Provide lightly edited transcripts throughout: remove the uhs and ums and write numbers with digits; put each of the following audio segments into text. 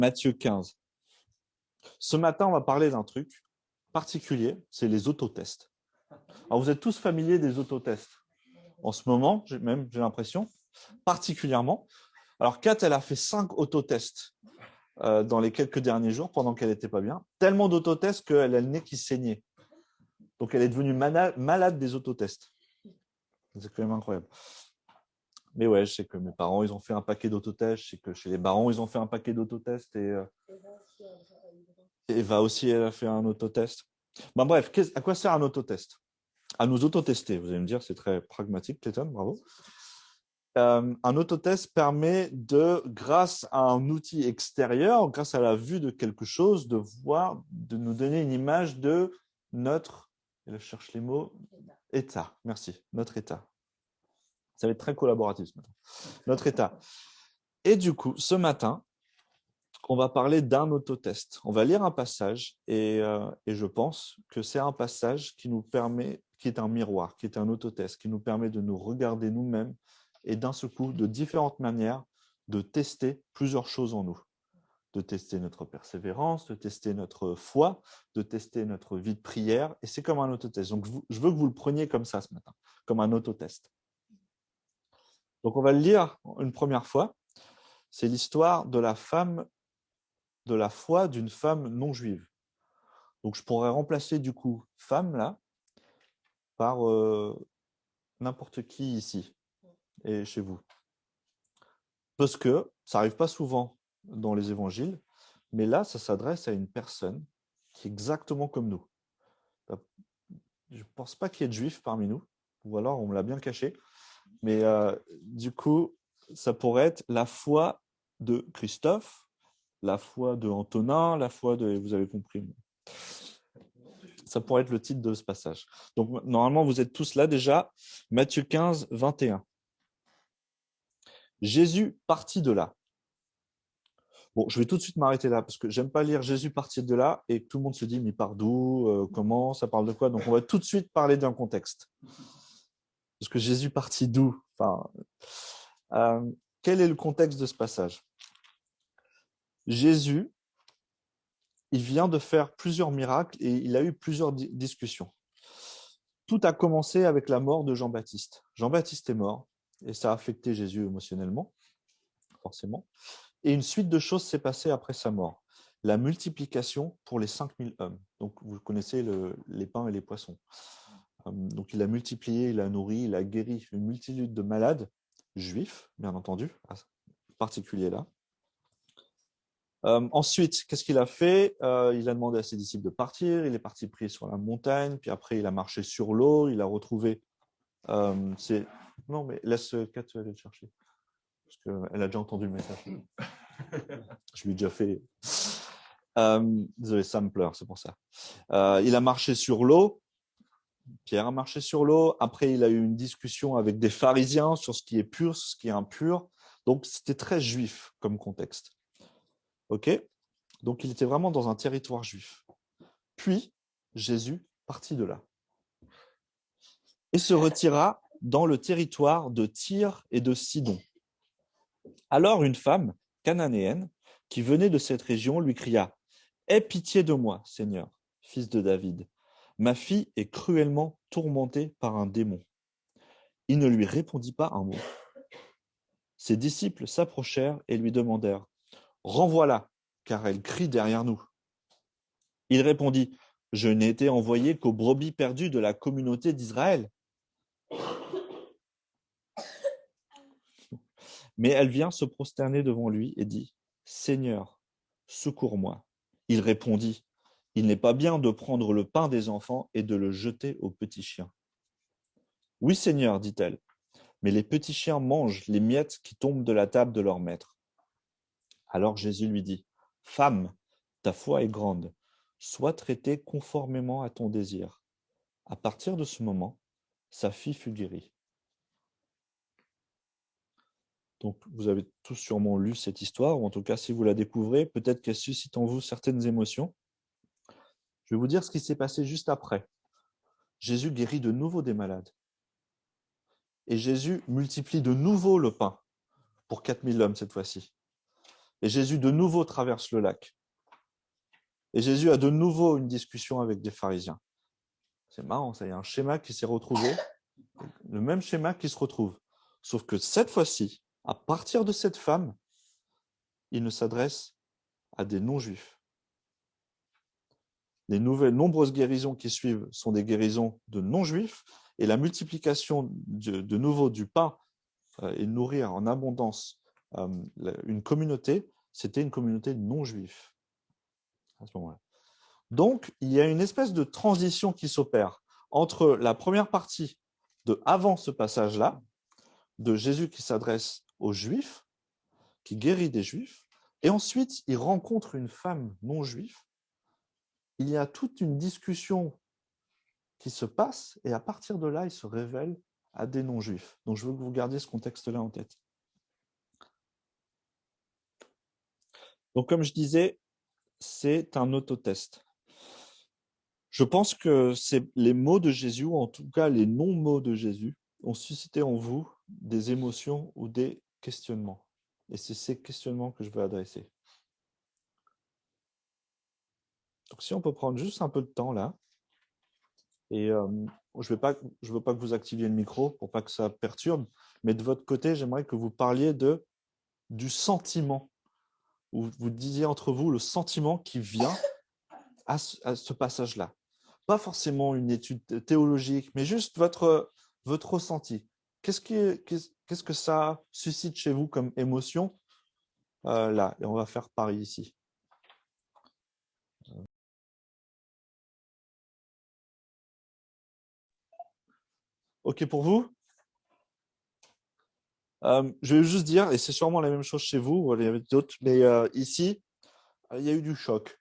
Matthieu 15. Ce matin, on va parler d'un truc particulier, c'est les autotests. Alors, vous êtes tous familiers des autotests. En ce moment, j'ai l'impression, particulièrement. Alors, Kat, elle a fait 5 autotests dans les quelques derniers jours, pendant qu'elle n'était pas bien. Tellement d'autotests qu'elle a le nez qui saignait. Donc, elle est devenue malade des autotests. C'est quand même incroyable. Mais ouais, je sais que mes parents, ils ont fait un paquet d'autotests. Je sais que chez les barons, ils ont fait un paquet d'autotests. Et Eva aussi, elle a fait un autotest. Ben bref, à quoi sert un autotest? À nous autotester, vous allez me dire, c'est très pragmatique, Clayton, bravo. Un autotest permet de, grâce à un outil extérieur, grâce à la vue de quelque chose, de nous donner une image de notre, je cherche les mots, état. Merci, notre état. Ça va être très collaboratif ce matin. Notre état. Et du coup, ce matin, on va parler d'un autotest. On va lire un passage et je pense que c'est un passage qui nous permet, qui est un miroir, qui est un autotest, qui nous permet de nous regarder nous-mêmes et d'un seul coup, de différentes manières, de tester plusieurs choses en nous. De tester notre persévérance, de tester notre foi, de tester notre vie de prière. Et c'est comme un autotest. Donc, je veux que vous le preniez comme ça ce matin, comme un autotest. Donc, on va le lire une première fois. C'est l'histoire de la foi d'une femme non juive. Donc, je pourrais remplacer du coup femme là par n'importe qui ici et chez vous. Parce que ça n'arrive pas souvent dans les évangiles, mais là, ça s'adresse à une personne qui est exactement comme nous. Je ne pense pas qu'il y ait de juifs parmi nous, ou alors on me l'a bien caché, mais du coup, ça pourrait être la foi de Christophe, la foi de Antonin, la foi de... Vous avez compris. Ça pourrait être le titre de ce passage. Donc, normalement, vous êtes tous là déjà. Matthieu 15, 21. Jésus partit de là. Bon, je vais tout de suite m'arrêter là, parce que j'aime pas lire Jésus partit de là, et tout le monde se dit, mais il part d'où, comment, ça parle de quoi? Donc, on va tout de suite parler d'un contexte. Parce que Jésus partit d'où? Enfin, quel est le contexte de ce passage? Jésus, il vient de faire plusieurs miracles, et il a eu plusieurs discussions. Tout a commencé avec la mort de Jean-Baptiste. Jean-Baptiste est mort, et ça a affecté Jésus émotionnellement, forcément. Et une suite de choses s'est passée après sa mort. La multiplication pour les 5000 hommes. Donc, vous connaissez les pains et les poissons. Donc, il a multiplié, il a nourri, il a guéri une multitude de malades, juifs, bien entendu, en particulier là. Ensuite, qu'est-ce qu'il a fait? Il a demandé à ses disciples de partir, il est parti prier sur la montagne, puis après, il a marché sur l'eau, il a retrouvé... Non, mais laisse Kat aller le chercher. Parce qu'elle a déjà entendu le message. Je lui ai déjà fait. Désolé, ça me pleure, c'est pour ça. Il a marché sur l'eau. Pierre a marché sur l'eau. Après, il a eu une discussion avec des pharisiens sur ce qui est pur, ce qui est impur. Donc, c'était très juif comme contexte. OK? Donc, il était vraiment dans un territoire juif. Puis, Jésus partit de là et se retira dans le territoire de Tyr et de Sidon. Alors, une femme cananéenne qui venait de cette région lui cria: « Aie pitié de moi, Seigneur, fils de David. Ma fille est cruellement tourmentée par un démon. » Il ne lui répondit pas un mot. Ses disciples s'approchèrent et lui demandèrent: « Renvoie-la, car elle crie derrière nous. » Il répondit: « Je n'ai été envoyé qu'aux brebis perdues de la communauté d'Israël. » Mais elle vient se prosterner devant lui et dit: « Seigneur, secours-moi. » Il répondit: « Il n'est pas bien de prendre le pain des enfants et de le jeter aux petits chiens. » « Oui, Seigneur, dit-elle, mais les petits chiens mangent les miettes qui tombent de la table de leur maître. » Alors Jésus lui dit: « Femme, ta foi est grande. Sois traitée conformément à ton désir. » À partir de ce moment, sa fille fut guérie. Donc, vous avez tous sûrement lu cette histoire, ou en tout cas, si vous la découvrez, peut-être qu'elle suscite en vous certaines émotions. Je vais vous dire ce qui s'est passé juste après. Jésus guérit de nouveau des malades. Et Jésus multiplie de nouveau le pain, pour 4000 hommes cette fois-ci. Et Jésus de nouveau traverse le lac. Et Jésus a de nouveau une discussion avec des pharisiens. C'est marrant, ça, il y a un schéma qui s'est retrouvé, le même schéma qui se retrouve. Sauf que cette fois-ci, à partir de cette femme, il ne s'adresse à des non-juifs. Les nombreuses guérisons qui suivent sont des guérisons de non-juifs, et la multiplication de nouveau du pain et nourrir en abondance une communauté, c'était une communauté non-juive à ce moment-là. Donc, il y a une espèce de transition qui s'opère entre la première partie de avant ce passage-là, de Jésus qui s'adresse aux Juifs, qui guérit des Juifs, et ensuite il rencontre une femme non-juive. Il y a toute une discussion qui se passe, et à partir de là, il se révèle à des non-juifs. Donc, je veux que vous gardiez ce contexte-là en tête. Donc, comme je disais, c'est un autotest. Je pense que c'est les mots de Jésus, ou en tout cas les non-mots de Jésus, ont suscité en vous des émotions ou des questionnements. Et c'est ces questionnements que je veux adresser. Donc, si on peut prendre juste un peu de temps là, et je veux pas que vous activiez le micro pour pas que ça perturbe, mais de votre côté, j'aimerais que vous parliez du sentiment, ou vous disiez entre vous le sentiment qui vient à ce passage-là. Pas forcément une étude théologique, mais juste votre ressenti. Qu'est-ce que ça suscite chez vous comme émotion là? Et on va faire pareil ici. OK pour vous? Je vais juste dire, et c'est sûrement la même chose chez vous, il y avait d'autres, mais ici, il y a eu du choc.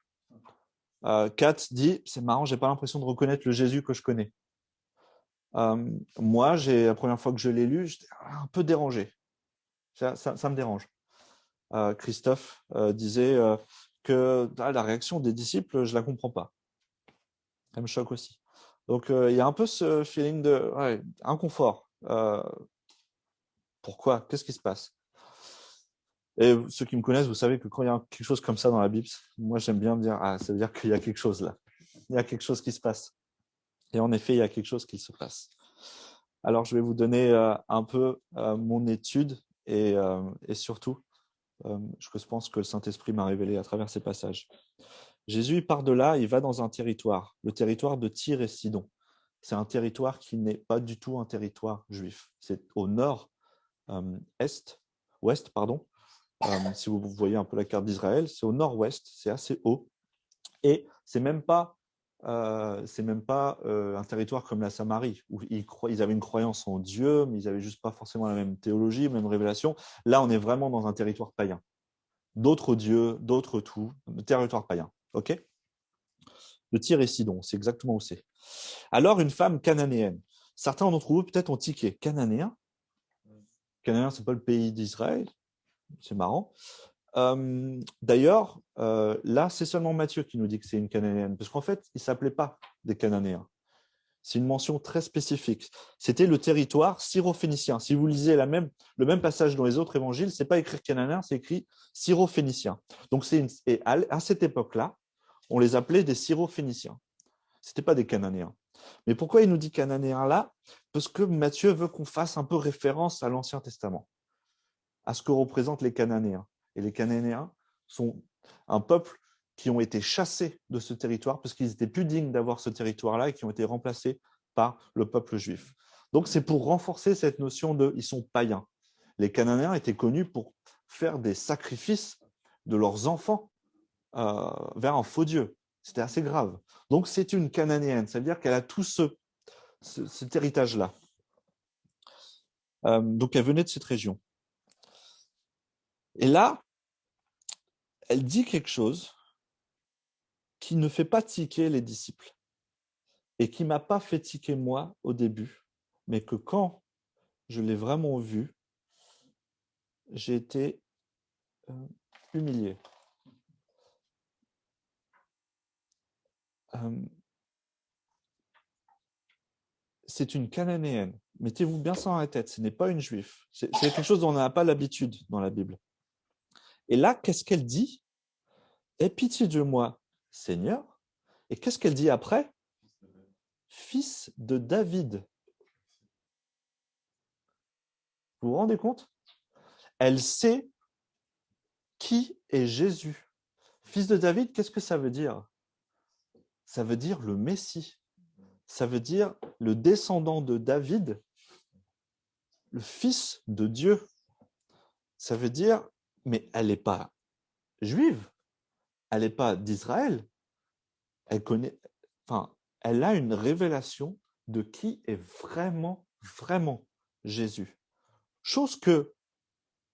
Kat dit, c'est marrant, j'ai pas l'impression de reconnaître le Jésus que je connais. Moi, la première fois que je l'ai lu, j'étais un peu dérangé. Ça me dérange. Christophe disait que la réaction des disciples, je la comprends pas. Elle me choque aussi. Donc, il y a un peu ce feeling de inconfort. Pourquoi? Qu'est-ce qui se passe? Et ceux qui me connaissent, vous savez que quand il y a quelque chose comme ça dans la Bible, moi, j'aime bien me dire, ça veut dire qu'il y a quelque chose là. Il y a quelque chose qui se passe. Et en effet, il y a quelque chose qui se passe. Alors, je vais vous donner un peu mon étude et surtout, je pense que le Saint-Esprit m'a révélé à travers ces passages. Jésus part de là, il va dans un territoire, le territoire de Tyr et Sidon. C'est un territoire qui n'est pas du tout un territoire juif. C'est au nord, ouest, pardon. Si vous voyez un peu la carte d'Israël, c'est au nord-ouest, c'est assez haut. Et c'est même pas un territoire comme la Samarie, où ils avaient une croyance en Dieu, mais ils n'avaient juste pas forcément la même théologie, la même révélation. Là, on est vraiment dans un territoire païen. D'autres dieux, d'autres tout, territoire païen. OK? De Tyr et Sidon, c'est exactement où c'est. Alors, une femme cananéenne. Certains d'entre vous peut-être ont tiqué. Cananéen? Cananéen, c'est pas le pays d'Israël. C'est marrant. D'ailleurs, là, c'est seulement Matthieu qui nous dit que c'est une cananéenne, parce qu'en fait, ils ne s'appelaient pas des Cananéens. C'est une mention très spécifique. C'était le territoire syro-phénicien. Si vous lisez le même passage dans les autres évangiles, ce n'est pas écrit cananéen, c'est écrit syro-phénicien. Donc, et à cette époque-là, on les appelait des syro-phéniciens. Ce n'étaient pas des Cananéens. Mais pourquoi il nous dit Cananéens là? Parce que Matthieu veut qu'on fasse un peu référence à l'Ancien Testament, à ce que représentent les Cananéens. Et les Cananéens sont un peuple qui ont été chassés de ce territoire parce qu'ils étaient plus dignes d'avoir ce territoire-là et qui ont été remplacés par le peuple juif. Donc c'est pour renforcer cette notion de ils sont païens. Les Cananéens étaient connus pour faire des sacrifices de leurs enfants vers un faux dieu. C'était assez grave. Donc c'est une Cananéenne, ça veut dire qu'elle a tout cet héritage-là. Donc elle venait de cette région. Et là, elle dit quelque chose qui ne fait pas tiquer les disciples et qui ne m'a pas fait tiquer moi au début, mais que quand je l'ai vraiment vu, j'ai été humilié. C'est une Cananéenne. Mettez-vous bien ça dans la tête, ce n'est pas une juive. C'est quelque chose dont on n'a pas l'habitude dans la Bible. Et là, qu'est-ce qu'elle dit? Aie pitié de moi, Seigneur. Et qu'est-ce qu'elle dit après? Fils de David. Vous vous rendez compte? Elle sait qui est Jésus. Fils de David, qu'est-ce que ça veut dire? Ça veut dire le Messie. Ça veut dire le descendant de David, le fils de Dieu. Ça veut dire, mais elle n'est pas juive, elle n'est pas d'Israël. Elle connaît, enfin, elle a une révélation de qui est vraiment, vraiment Jésus. Chose que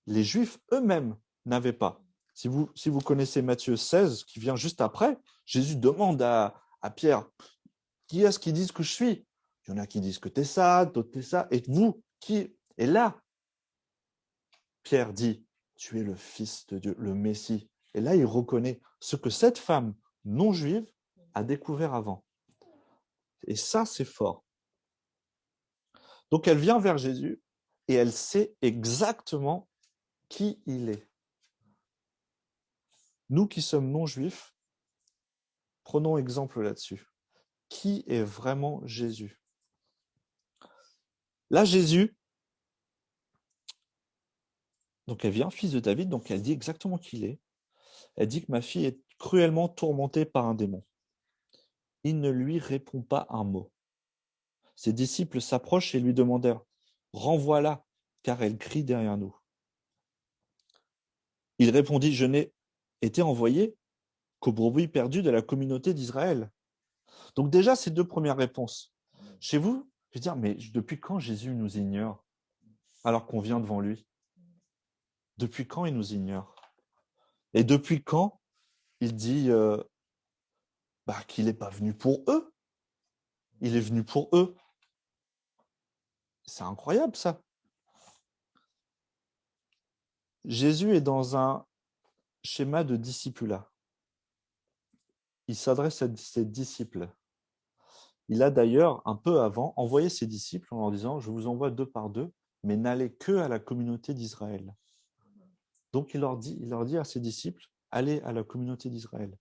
les Juifs eux-mêmes n'avaient pas. Si vous connaissez Matthieu 16, qui vient juste après, Jésus demande à Pierre, qui est-ce qui disent que je suis? Il y en a qui disent que tu es ça, d'autres tu es ça, et vous, qui? Et là, Pierre dit, tu es le Fils de Dieu, le Messie. Et là, il reconnaît ce que cette femme non juive a découvert avant. Et ça, c'est fort. Donc, elle vient vers Jésus et elle sait exactement qui il est. Nous qui sommes non juifs, prenons exemple là-dessus. Qui est vraiment Jésus? Là, Jésus, donc elle vient, fils de David, donc elle dit exactement qui il est. Elle dit que ma fille est cruellement tourmentée par un démon. Il ne lui répond pas un mot. Ses disciples s'approchent et lui demandèrent « Renvoie-la, car elle crie derrière nous. » Il répondit « Je n'ai été envoyé qu'aux brebis perdues de la communauté d'Israël. » Donc déjà, ces deux premières réponses. Chez vous, je veux dire, mais depuis quand Jésus nous ignore alors qu'on vient devant lui? Depuis quand il nous ignore? Et depuis quand il dit qu'il n'est pas venu pour eux? Il est venu pour eux. C'est incroyable ça. Jésus est dans un schéma de discipulat. Il s'adresse à ses disciples. Il a d'ailleurs, un peu avant, envoyé ses disciples en leur disant « Je vous envoie 2 par 2, mais n'allez que à la communauté d'Israël. » Donc il leur dit à ses disciples « Allez à la communauté d'Israël. »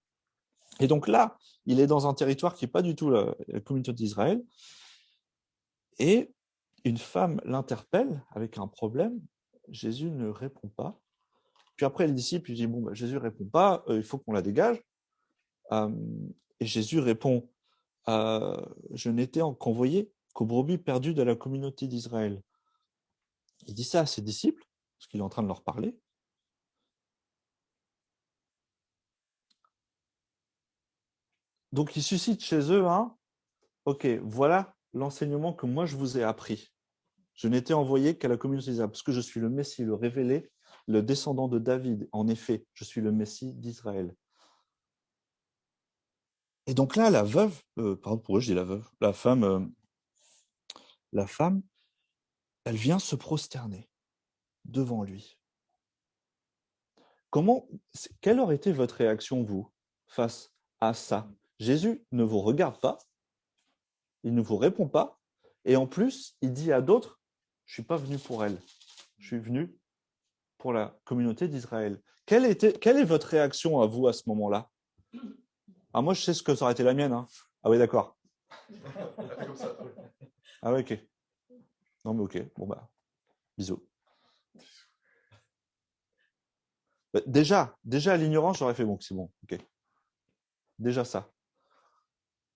Et donc là, il est dans un territoire qui n'est pas du tout la communauté d'Israël. Et une femme l'interpelle avec un problème. Jésus ne répond pas. Puis après, les disciples disent « Bon, Jésus ne répond pas, il faut qu'on la dégage. » Et Jésus répond « Je n'étais qu'envoyé qu'aux brebis perdues de la communauté d'Israël. » Il dit ça à ses disciples, parce qu'il est en train de leur parler. Donc il suscite chez eux ok, voilà l'enseignement que moi je vous ai appris. Je n'étais envoyé qu'à la communauté d'Israël, parce que je suis le Messie, le révélé, le descendant de David. En effet, je suis le Messie d'Israël. Et donc là, la veuve, pardon, pourquoi je dis la veuve, la femme, elle vient se prosterner devant lui. Quelle aurait été votre réaction, vous, face à ça? Jésus ne vous regarde pas, il ne vous répond pas, et en plus, il dit à d'autres, je ne suis pas venu pour elle, je suis venu pour la communauté d'Israël. Quelle est votre réaction à vous à ce moment-là? Ah, moi, je sais ce que ça aurait été la mienne. Ah oui, d'accord. Ah oui, ok. Non, mais ok, bon bah, bisous. Déjà, à l'ignorance, j'aurais fait bon, c'est bon, ok. Déjà ça.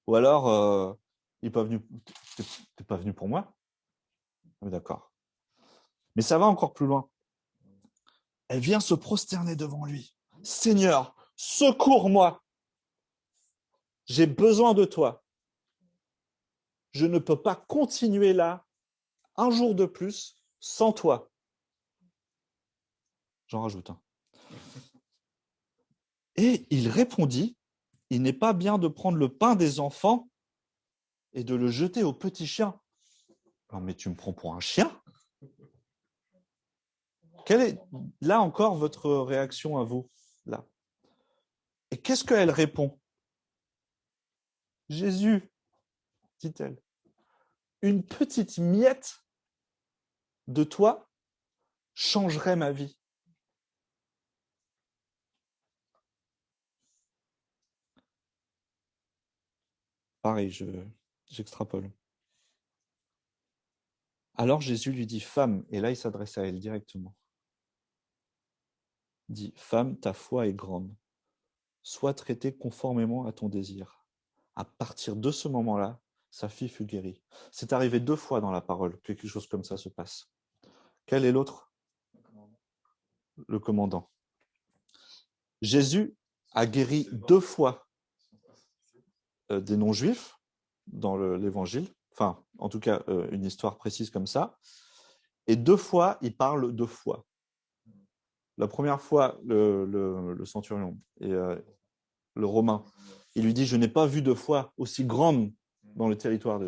Ou alors, t'es pas venu pour moi? Ah, d'accord. Mais ça va encore plus loin. Elle vient se prosterner devant lui. Seigneur, secours-moi. J'ai besoin de toi. Je ne peux pas continuer là un jour de plus sans toi. J'en rajoute un. Et il répondit, il n'est pas bien de prendre le pain des enfants et de le jeter aux petits chiens. Non, mais tu me prends pour un chien? Quelle est, là encore, votre réaction à vous, là? Et qu'est-ce qu'elle répond? Jésus, dit-elle, une petite miette de toi changerait ma vie. Pareil, j'extrapole. Alors Jésus lui dit, femme, et là il s'adresse à elle directement. Il dit, femme, ta foi est grande. Sois traitée conformément à ton désir. À partir de ce moment-là, sa fille fut guérie. C'est arrivé 2 fois dans la parole que quelque chose comme ça se passe. Quel est l'autre? Le commandant. Jésus a guéri 2 fois des non-juifs dans l'évangile, enfin, en tout cas, une histoire précise comme ça, et 2 fois, il parle de foi. La première fois, le centurion et le Romain, il lui dit, je n'ai pas vu de foi aussi grande dans le territoire.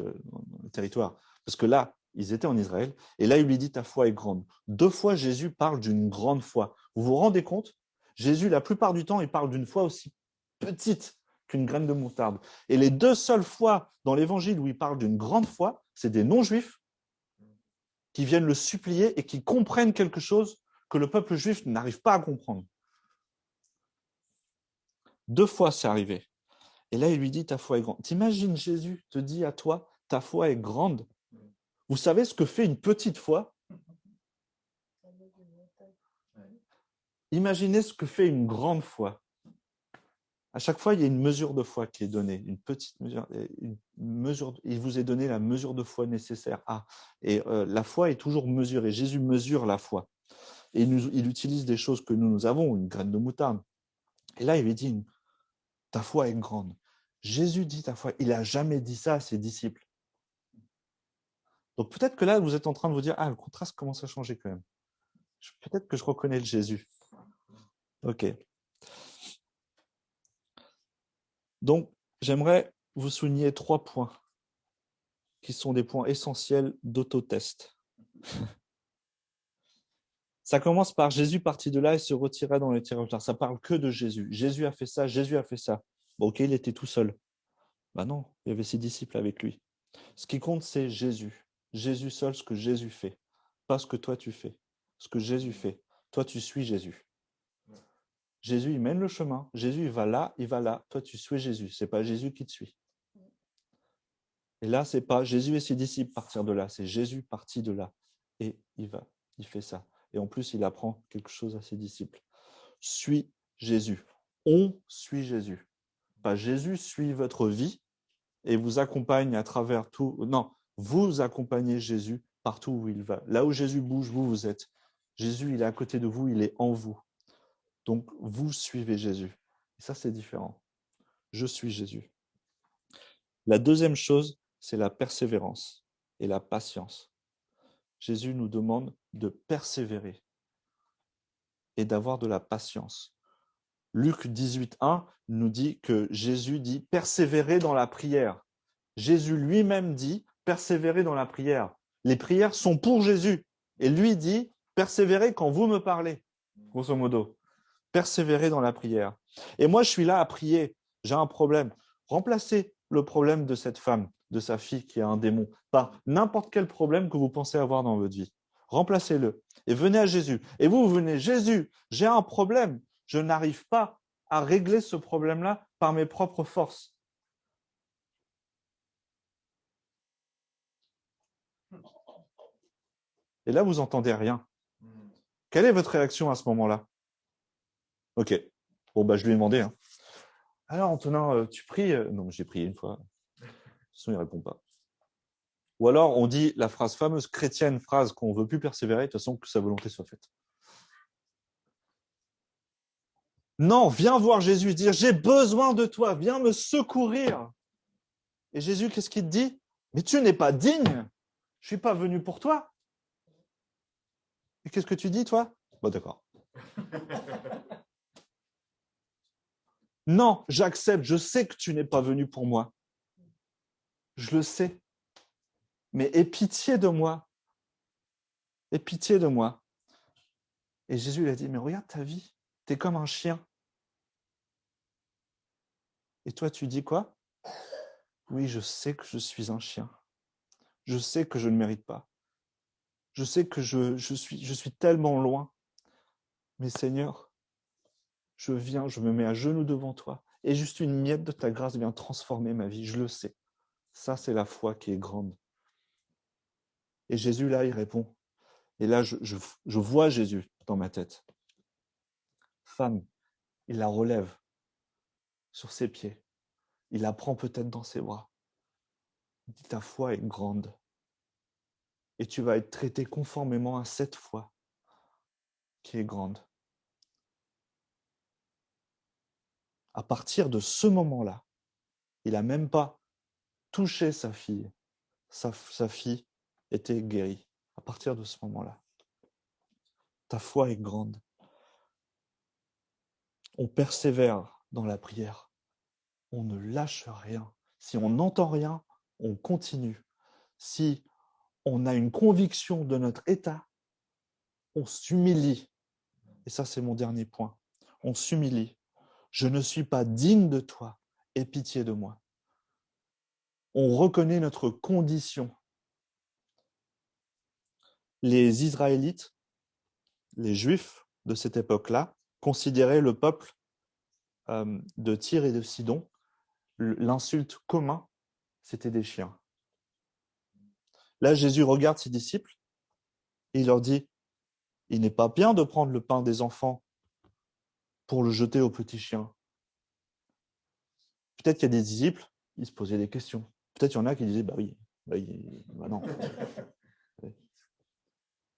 Parce que là, ils étaient en Israël, et là, il lui dit, ta foi est grande. 2 fois, Jésus parle d'une grande foi. Vous vous rendez compte? Jésus, la plupart du temps, il parle d'une foi aussi petite qu'une graine de moutarde. Et les 2 seules fois dans l'évangile où il parle d'une grande foi, c'est des non-juifs qui viennent le supplier et qui comprennent quelque chose que le peuple juif n'arrive pas à comprendre. 2 fois, c'est arrivé. Et là, il lui dit, ta foi est grande. T'imagines, Jésus te dit à toi, ta foi est grande. Vous savez ce que fait une petite foi? Imaginez ce que fait une grande foi. À chaque fois, il y a une mesure de foi qui est donnée, une petite mesure. Il vous est donné la mesure de foi nécessaire. Et la foi est toujours mesurée. Jésus mesure la foi. Et il utilise des choses que nous avons, une graine de moutarde. Et là, il lui dit, ta foi est grande. Jésus dit ta foi. Il n'a jamais dit ça à ses disciples. Donc peut-être que là, vous êtes en train de vous dire, le contraste commence à changer quand même. Peut-être que je reconnais le Jésus. Ok. Donc, j'aimerais vous souligner 3 points qui sont des points essentiels d'autotest. Ça commence par Jésus partit de là et se retira dans les territoires. Ça parle que de Jésus. Jésus a fait ça, Jésus a fait ça. Bon, ok, il était tout seul. Non, il y avait ses disciples avec lui. Ce qui compte, c'est Jésus. Jésus seul, ce que Jésus fait. Pas ce que toi tu fais. Ce que Jésus fait. Toi, tu suis Jésus. Jésus, il mène le chemin. Jésus, il va là, il va là. Toi, tu suis Jésus. C'est pas Jésus qui te suit. Et là, c'est pas Jésus et ses disciples partir de là. C'est Jésus parti de là. Et il fait ça. Et en plus, il apprend quelque chose à ses disciples. Suis Jésus. On suit Jésus. Pas Jésus suit votre vie et vous accompagne à travers tout. Non, vous accompagnez Jésus partout où il va. Là où Jésus bouge, vous êtes. Jésus, il est à côté de vous, il est en vous. Donc, vous suivez Jésus. Et ça, c'est différent. Je suis Jésus. La deuxième chose, c'est la persévérance et la patience. Jésus nous demande de persévérer et d'avoir de la patience. Luc 18:1 nous dit que Jésus dit « persévérer dans la prière ». Jésus lui-même dit « persévérer dans la prière ». Les prières sont pour Jésus. Et lui dit « persévérer quand vous me parlez », grosso modo. Persévérer dans la prière. Et moi, je suis là à prier. J'ai un problème. Remplacez le problème de cette femme, de sa fille qui a un démon, par n'importe quel problème que vous pensez avoir dans votre vie. Remplacez-le et venez à Jésus. Et vous venez, Jésus, j'ai un problème. Je n'arrive pas à régler ce problème-là par mes propres forces. Et là, vous n'entendez rien. Quelle est votre réaction à ce moment-là? Ok. Bon, je lui ai demandé. Hein. Alors, Antonin, tu pries? Non, j'ai prié une fois. De toute façon, il ne répond pas. Ou alors, on dit la fameuse chrétienne phrase qu'on ne veut plus persévérer, de toute façon, que sa volonté soit faite. Non, viens voir Jésus, dire, j'ai besoin de toi, viens me secourir. Et Jésus, qu'est-ce qu'il te dit? Mais tu n'es pas digne, je ne suis pas venu pour toi. Et qu'est-ce que tu dis, toi? D'accord. Non, j'accepte, je sais que tu n'es pas venu pour moi. Je le sais. Mais aie pitié de moi. Aie pitié de moi. Et Jésus lui a dit, mais regarde ta vie, tu es comme un chien. Et toi, tu dis quoi? Oui, je sais que je suis un chien. Je sais que je ne mérite pas. Je sais que je suis tellement loin. Mais Seigneur, je viens, je me mets à genoux devant toi. Et juste une miette de ta grâce vient transformer ma vie, je le sais. Ça, c'est la foi qui est grande. Et Jésus, là, il répond. Et là, je vois Jésus dans ma tête. Femme, il la relève sur ses pieds. Il la prend peut-être dans ses bras. Il dit, ta foi est grande. Et tu vas être traité conformément à cette foi qui est grande. À partir de ce moment-là, il n'a même pas touché sa fille. Sa fille était guérie. À partir de ce moment-là, ta foi est grande. On persévère dans la prière. On ne lâche rien. Si on n'entend rien, on continue. Si on a une conviction de notre état, on s'humilie. Et ça, c'est mon dernier point. On s'humilie. Je ne suis pas digne de toi. Aie pitié de moi. On reconnaît notre condition. Les Israélites, les Juifs de cette époque-là, considéraient le peuple de Tyr et de Sidon, l'insulte commun, c'était des chiens. Là, Jésus regarde ses disciples et il leur dit, il n'est pas bien de prendre le pain des enfants pour le jeter aux petits chiens. Peut-être qu'il y a des disciples, ils se posaient des questions. Peut-être qu'il y en a qui disaient, bah non.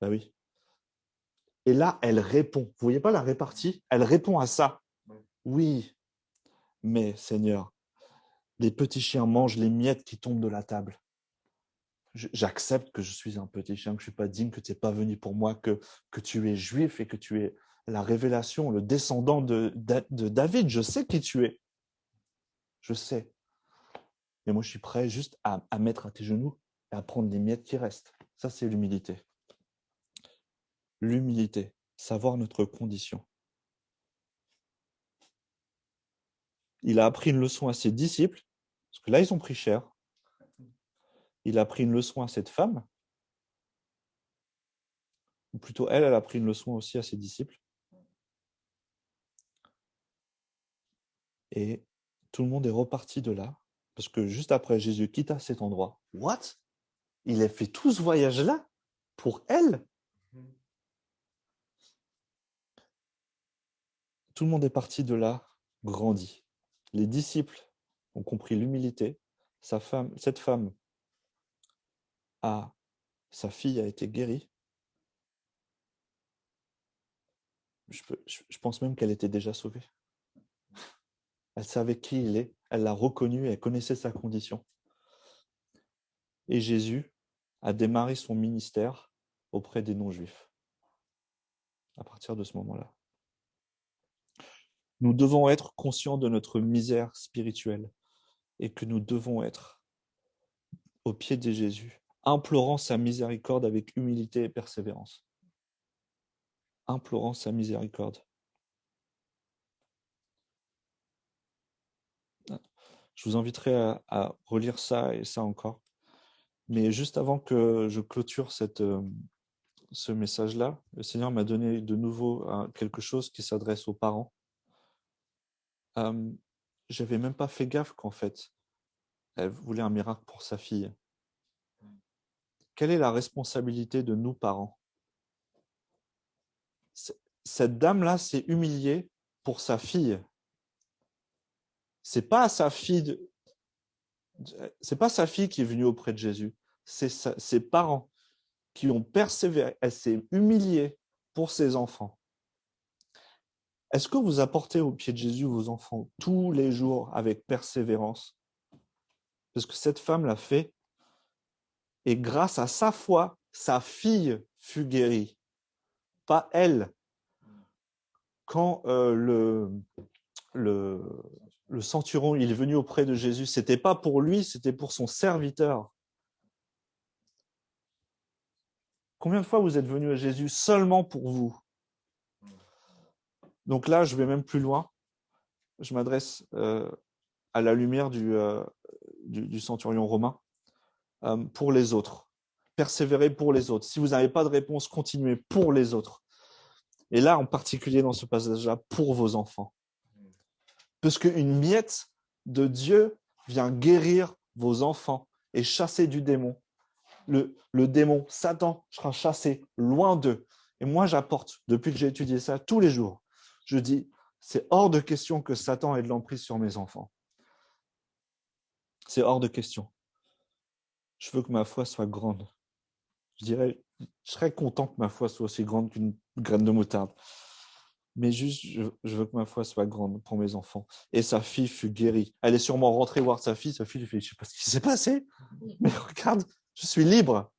Bah oui. Et là, elle répond. Vous voyez pas la répartie? Elle répond à ça. Oui, mais Seigneur, les petits chiens mangent les miettes qui tombent de la table. J'accepte que je suis un petit chien, que je ne suis pas digne, que tu n'es pas venu pour moi, que tu es juif et que tu es la révélation, le descendant de David. Je sais qui tu es. Je sais. Mais moi, je suis prêt juste à mettre à tes genoux et à prendre les miettes qui restent. Ça, c'est l'humilité. L'humilité, savoir notre condition. Il a appris une leçon à ses disciples, parce que là, ils ont pris cher. Il a appris une leçon à cette femme, ou plutôt elle a appris une leçon aussi à ses disciples. Et tout le monde est reparti de là, parce que juste après, Jésus quitta cet endroit. What? Il a fait tout ce voyage-là pour elle? Tout le monde est parti de là, grandi. Les disciples ont compris l'humilité. Cette femme, sa fille a été guérie. Je pense même qu'elle était déjà sauvée. Elle savait qui il est, elle l'a reconnu, elle connaissait sa condition. Et Jésus a démarré son ministère auprès des non-juifs. À partir de ce moment-là. Nous devons être conscients de notre misère spirituelle et que nous devons être au pied de Jésus, implorant sa miséricorde avec humilité et persévérance. Implorant sa miséricorde. Je vous inviterai à relire ça et ça encore. Mais juste avant que je clôture ce message-là, le Seigneur m'a donné de nouveau quelque chose qui s'adresse aux parents. J'avais même pas fait gaffe qu'en fait, elle voulait un miracle pour sa fille. Quelle est la responsabilité de nous, parents? Cette dame-là s'est humiliée pour sa fille. C'est pas sa fille qui est venue auprès de Jésus. C'est ses parents qui ont persévéré. Elle s'est humiliée pour ses enfants. Est-ce que vous apportez au pied de Jésus vos enfants tous les jours avec persévérance? Parce que cette femme l'a fait et grâce à sa foi, sa fille fut guérie. Pas elle. Quand le centurion il est venu auprès de Jésus, ce n'était pas pour lui, c'était pour son serviteur. Combien de fois vous êtes venu à Jésus seulement pour vous? Donc là, je vais même plus loin. Je m'adresse à la lumière du centurion romain. Pour les autres. Persévérez pour les autres. Si vous n'avez pas de réponse, continuez pour les autres. Et là, en particulier dans ce passage-là, pour vos enfants. Parce qu'une miette de Dieu vient guérir vos enfants et chasser du démon. Le démon, Satan, sera chassé loin d'eux. Et moi, j'apporte, depuis que j'ai étudié ça tous les jours, je dis, c'est hors de question que Satan ait de l'emprise sur mes enfants. C'est hors de question. Je veux que ma foi soit grande. Je serais content que ma foi soit aussi grande qu'une graine de moutarde. Mais juste, je veux que ma foi soit grande pour mes enfants. Et sa fille fut guérie. Elle est sûrement rentrée voir sa fille lui fait, je ne sais pas ce qui s'est passé, mais regarde, je suis libre.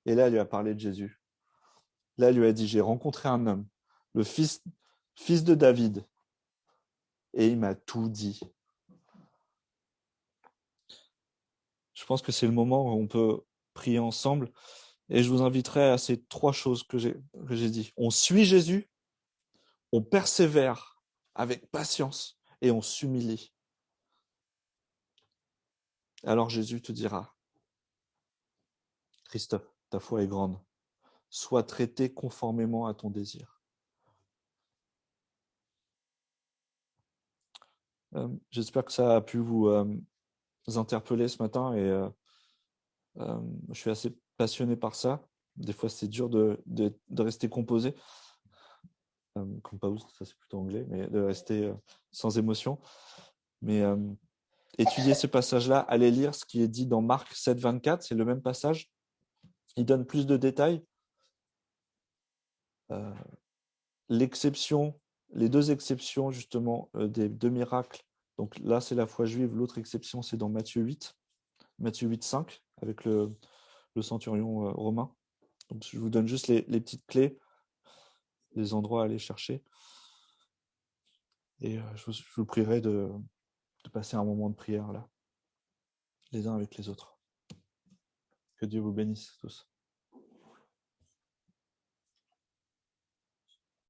Et là, elle lui a parlé de Jésus. Là, elle lui a dit, j'ai rencontré un homme, le fils de David, et il m'a tout dit. Je pense que c'est le moment où on peut prier ensemble. Et je vous inviterai à ces 3 choses que j'ai dit. On suit Jésus, on persévère avec patience et on s'humilie. Alors Jésus te dira, Christophe, ta foi est grande. Sois traité conformément à ton désir. J'espère que ça a pu vous interpeller ce matin et je suis assez passionné par ça. Des fois, c'est dur de rester composé. Composed, ça c'est plutôt anglais, mais de rester sans émotion. Mais étudier ce passage-là, allez lire ce qui est dit dans Marc 7, 24, c'est le même passage. Il donne plus de détails. L'exception, les 2 exceptions justement des 2 miracles. Donc là, c'est la foi juive. L'autre exception, c'est dans Matthieu 8, 5, avec le centurion romain. Donc je vous donne juste les petites clés, les endroits à aller chercher. Et je vous prierai de passer un moment de prière là, les uns avec les autres. Que Dieu vous bénisse tous.